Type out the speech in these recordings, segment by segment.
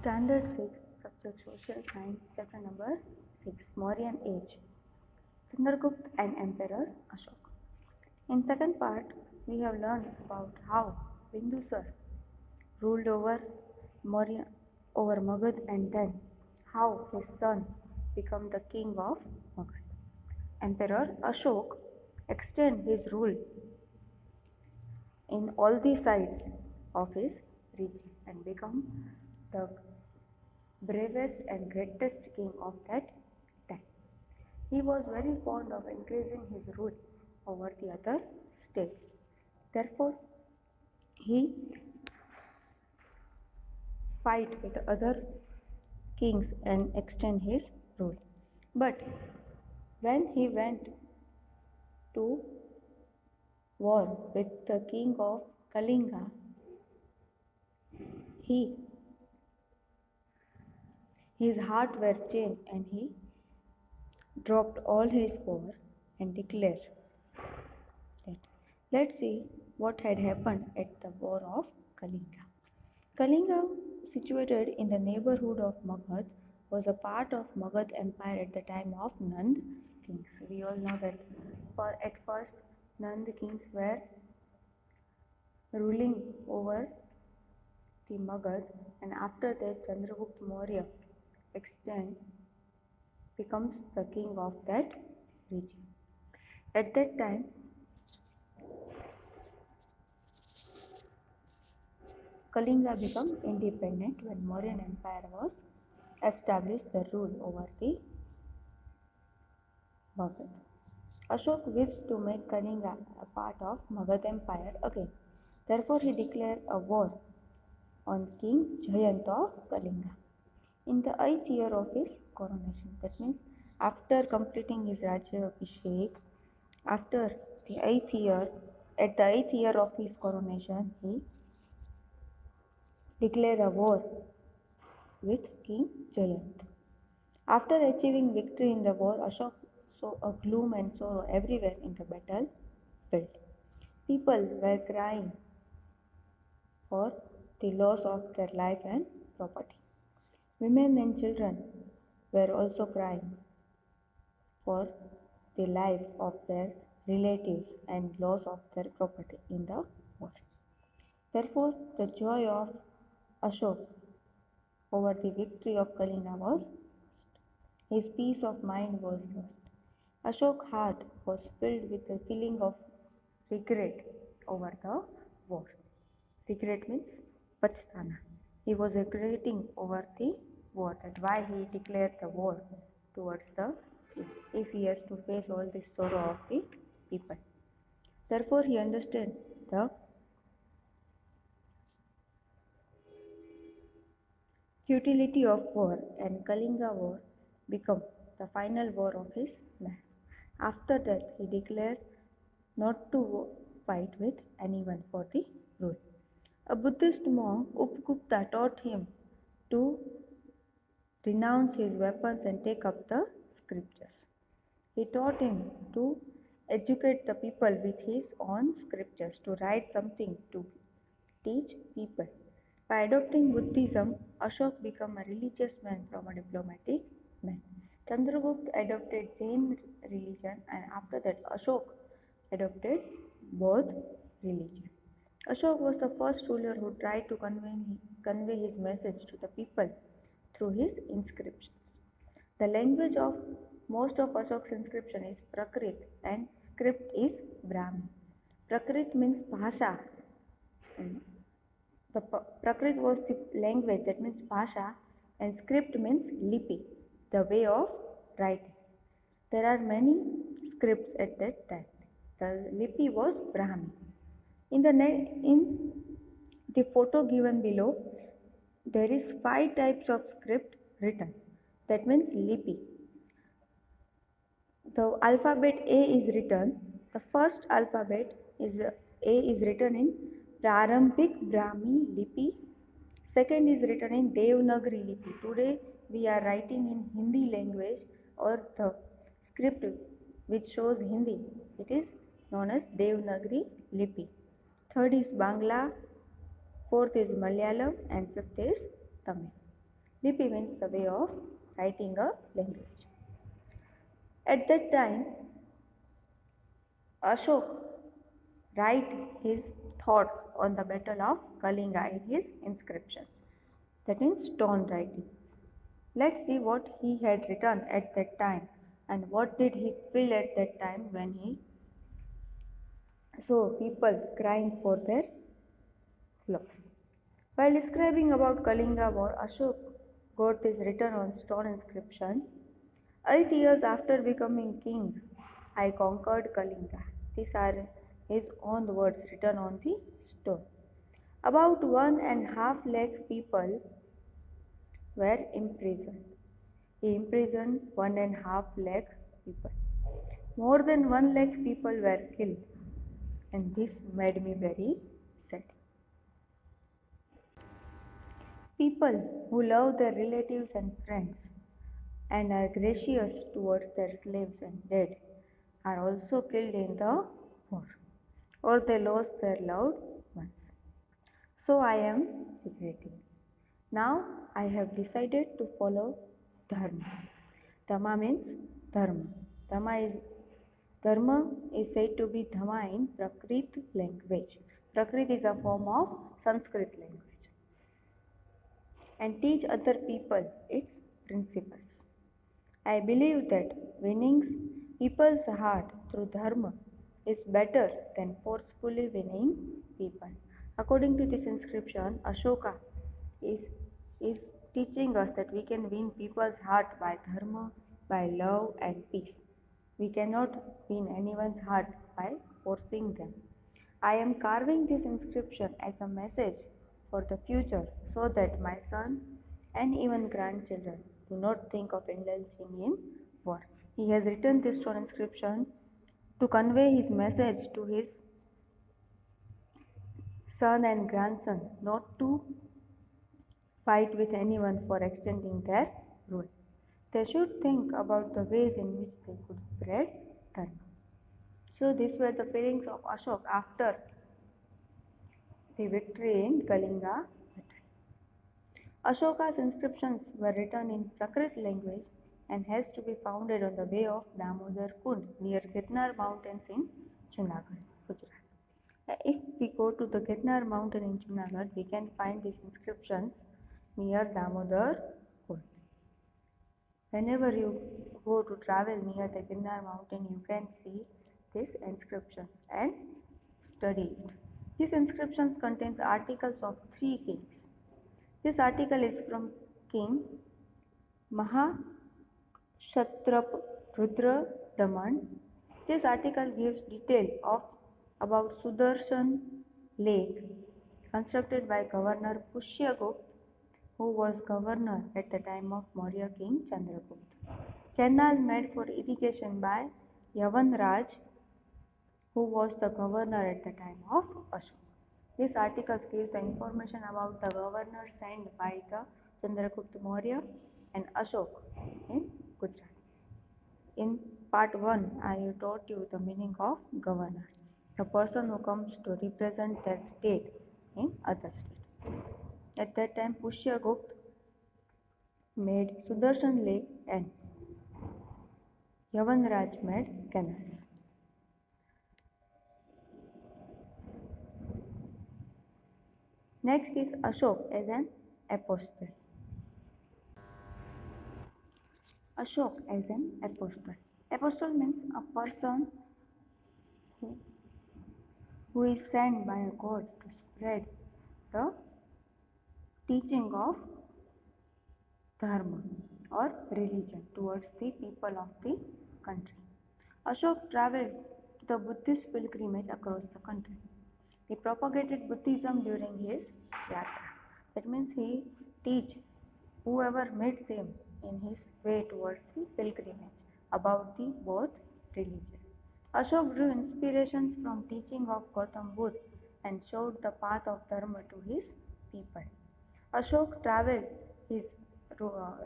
Standard 6, Subject Social Science, Chapter number 6, Mauryan Age, Chandragupta and Emperor Ashoka. In second part, we have learned about how Bindusar ruled over Maurya, over Magad, and then how his son became the king of Magad. Emperor Ashok extended his rule in all the sides of his region and become the bravest and greatest king of that time. He was very fond of increasing his rule over the other states. Therefore, he fight with other kings and extend his rule. But when he went to war with the king of Kalinga, his heart were changed and he dropped all his power and declared that. Let's see what had happened at the war of Kalinga. Kalinga, situated in the neighborhood of Magad, was a part of Magad Empire at the time of Nand kings. We all know that at first Nand kings were ruling over the Magad, and after that Chandragupta Maurya becomes the king of that region. At that time, Kalinga became independent when Mauryan Empire was established the rule over the Magad. Ashok wished to make Kalinga a part of Magad Empire again. Therefore, he declared a war on King Jayant of Kalinga in the 8th year of his coronation. That means after completing his Rajya Abhishek, after the 8th year, at the 8th year of his coronation, he declared a war with King Jayant. After achieving victory in the war, Ashok saw a gloom and sorrow everywhere in the battlefield. People were crying for the loss of their life and property. Women and children were also crying for the life of their relatives and loss of their property in the war. Therefore, the joy of Ashok over the victory of Kalinga was lost. His peace of mind was lost. Ashok's heart was filled with a feeling of regret over the war. Regret means pachhtana. He was regretting over the war, that why he declared the war towards the king, if he has to face all this sorrow of the people. Therefore, he understood the futility of war, and Kalinga war became the final war of his life. After that, he declared not to fight with anyone for the rule. A Buddhist monk, Upgupta, taught him to renounce his weapons and take up the scriptures. He taught him to educate the people with his own scriptures, to write something to teach people. By adopting Buddhism, Ashok became a religious man from a diplomatic man. Chandragupta adopted Jain religion, and after that Ashok adopted both religion. Ashok was the first ruler who tried to convey his message to the people through his inscriptions. The language of most of Ashok's inscription is Prakrit and script is Brahmi. Prakrit means Bhasha. The Prakrit was the language, that means Bhasha, and script means Lipi, the way of writing. There are many scripts at that time. The Lipi was Brahmi. In the photo given below, there is 5 types of script written. That means Lipi. The alphabet A is written. The first alphabet is A is written in Prarambhik Brahmi Lipi. Second is written in Devanagari Lipi. Today we are writing in Hindi language, or the script which shows Hindi. It is known as Devanagari Lipi. Third is Bangla, fourth is Malayalam, and fifth is Tamil. Lipi means the way of writing a language. At that time, Ashok write his thoughts on the battle of Kalinga in his inscriptions. That means stone writing. Let's see what he had written at that time and what did he feel at that time when he saw people crying for their loss. While describing about Kalinga war, Ashok got this written on stone inscription. 8 years after becoming king, I conquered Kalinga. These are his own words written on the stone. About 1.5 lakh people were imprisoned. He imprisoned 1.5 lakh people. More than 1 lakh people were killed, and this made me very sad. People who love their relatives and friends and are gracious towards their slaves and dead are also killed in the war, or they lost their loved ones. So I am regretting. Now I have decided to follow Dharma. Dhamma means Dharma. Dharma is said to be Dhamma in Prakrit language. Prakrit is a form of Sanskrit language. And teach other people its principles. I believe that winning people's heart through Dharma is better than forcefully winning people. According to this inscription, Ashoka is teaching us that we can win people's heart by Dharma, by love and peace. We cannot win anyone's heart by forcing them. I am carving this inscription as a message for the future so that my son and even grandchildren do not think of indulging in war. He has written this stone inscription to convey his message to his son and grandson not to fight with anyone for extending their rule. They should think about the ways in which they could spread dharma. So these were the feelings of Ashok after the victory in Kalinga. Ashoka's inscriptions were written in Prakrit language and has to be founded on the way of Damodar Kund near Girnar mountains in Junagadh, Gujarat. If we go to the Girnar mountain in Junagadh, we can find these inscriptions near Damodar Kund. Whenever you go to travel near the Girnar mountain, you can see these inscriptions and study it. These inscriptions contains articles of 3 kings. This article is from King Mahakshatrap Rudra Daman. This article gives detail of about Sudarshan Lake constructed by Governor Pushyagupta, who was governor at the time of Maurya king Chandragupta. Canal made for irrigation by Yavanraj, who was the governor at the time of Ashoka. This article gives the information about the governor sent by the Chandragupta Maurya and Ashok in Gujarat. In part 1, I taught you the meaning of governor, the person who comes to represent their state in other state. At that time, Pushyagupta made Sudarshan Lake and Yavanraj made canals. Next is Ashok as an apostle. Ashok as an apostle. Apostle means a person who is sent by a god to spread the teaching of dharma or religion towards the people of the country. Ashok traveled to the Buddhist pilgrimage across the country. He propagated Buddhism during his yatra. That means he teach whoever meets him in his way towards the pilgrimage about the both religion. Ashok drew inspirations from teaching of Gautam Buddha and showed the path of dharma to his people. Ashok traveled his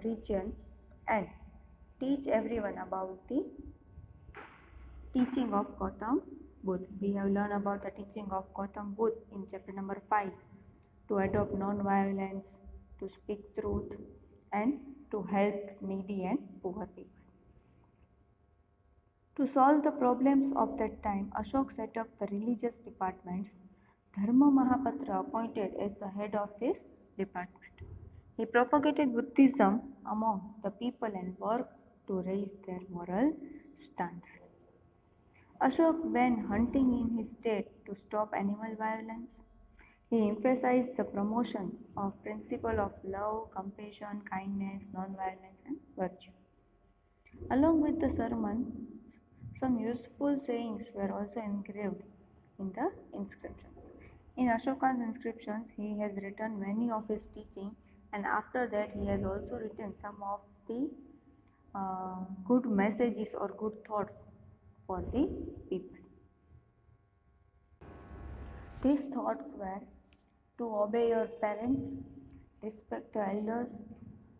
region and teach everyone about the teaching of Gautam Buddha. We have learned about the teaching of Gautam Buddha in chapter number 5, to adopt non-violence, to speak truth, and to help needy and poor people. To solve the problems of that time, Ashok set up the religious departments. Dharma Mahapatra appointed as the head of this department. He propagated Buddhism among the people and worked to raise their moral standard. Ashok went hunting in his state to stop animal violence. He emphasized the promotion of principle of love, compassion, kindness, non-violence and virtue. Along with the sermon, some useful sayings were also engraved in the inscriptions. In Ashoka's inscriptions, he has written many of his teaching, and after that, he has also written some of the good messages or good thoughts for the people. These thoughts were to obey your parents, respect the elders,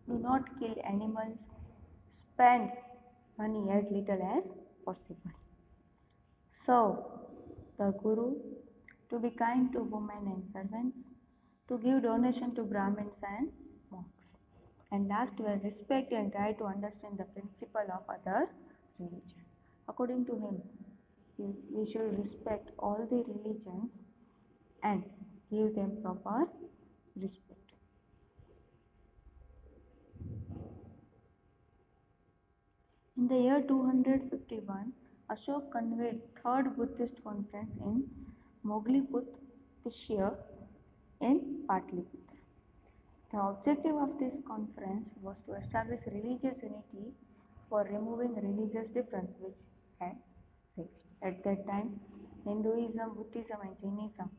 do not kill animals, spend money as little as possible, serve the Guru, to be kind to women and servants, to give donation to Brahmins and monks. And last were respect and try to understand the principle of other religion. According to him, we should respect all the religions and give them proper respect. In the year 251, Ashok convened third Buddhist conference in Mogliput, Tishya in Patliputra. The objective of this conference was to establish religious unity for removing religious difference which had raged. At that time, Hinduism, Buddhism and Jainism,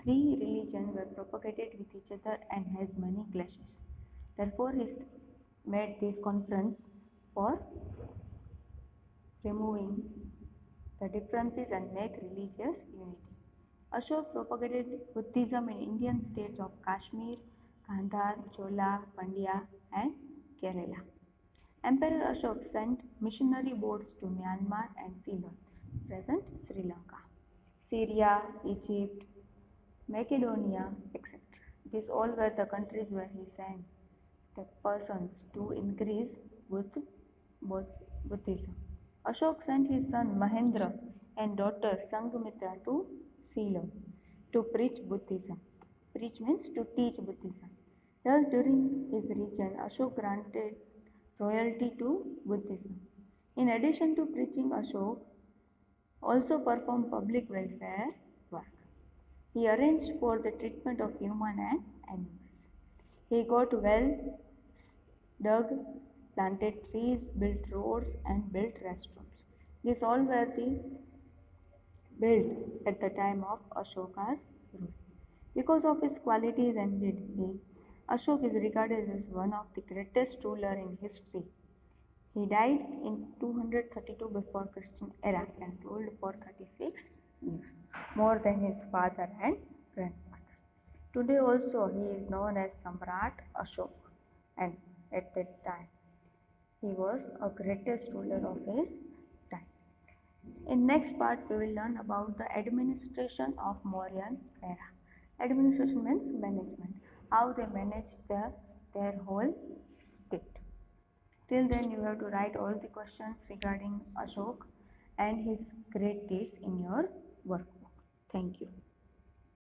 three religions were propagated with each other and has many clashes. Therefore, he made this conference for removing the differences and make religious unity. Ashok propagated Buddhism in Indian states of Kashmir, Gandhar, Chola, Pandya and Kerala. Emperor Ashok sent missionary boats to Myanmar and Ceylon, present Sri Lanka, Syria, Egypt, Macedonia, etc. These all were the countries where he sent the persons to increase Buddhism. Ashok sent his son Mahendra and daughter Sanghamitra to Ceylon to preach Buddhism. Preach means to teach Buddhism. Thus, during his region, Ashok granted royalty to Buddhism. In addition to preaching, Ashok also performed public welfare work. He arranged for the treatment of human and animals. He got wells dug, planted trees, built roads and built restrooms. These all were built at the time of Ashoka's rule. Because of his qualities and deed, Ashok is regarded as one of the greatest ruler in history. He died in 232 before Christian era and ruled for 36 years, more than his father and grandfather. Today also he is known as Samrat Ashok, and at that time he was a greatest ruler of his time. In next part we will learn about the administration of Mauryan era. Administration means management, how they managed their whole state. Till then you have to write all the questions regarding Ashok and his great deeds in your workbook. Thank you.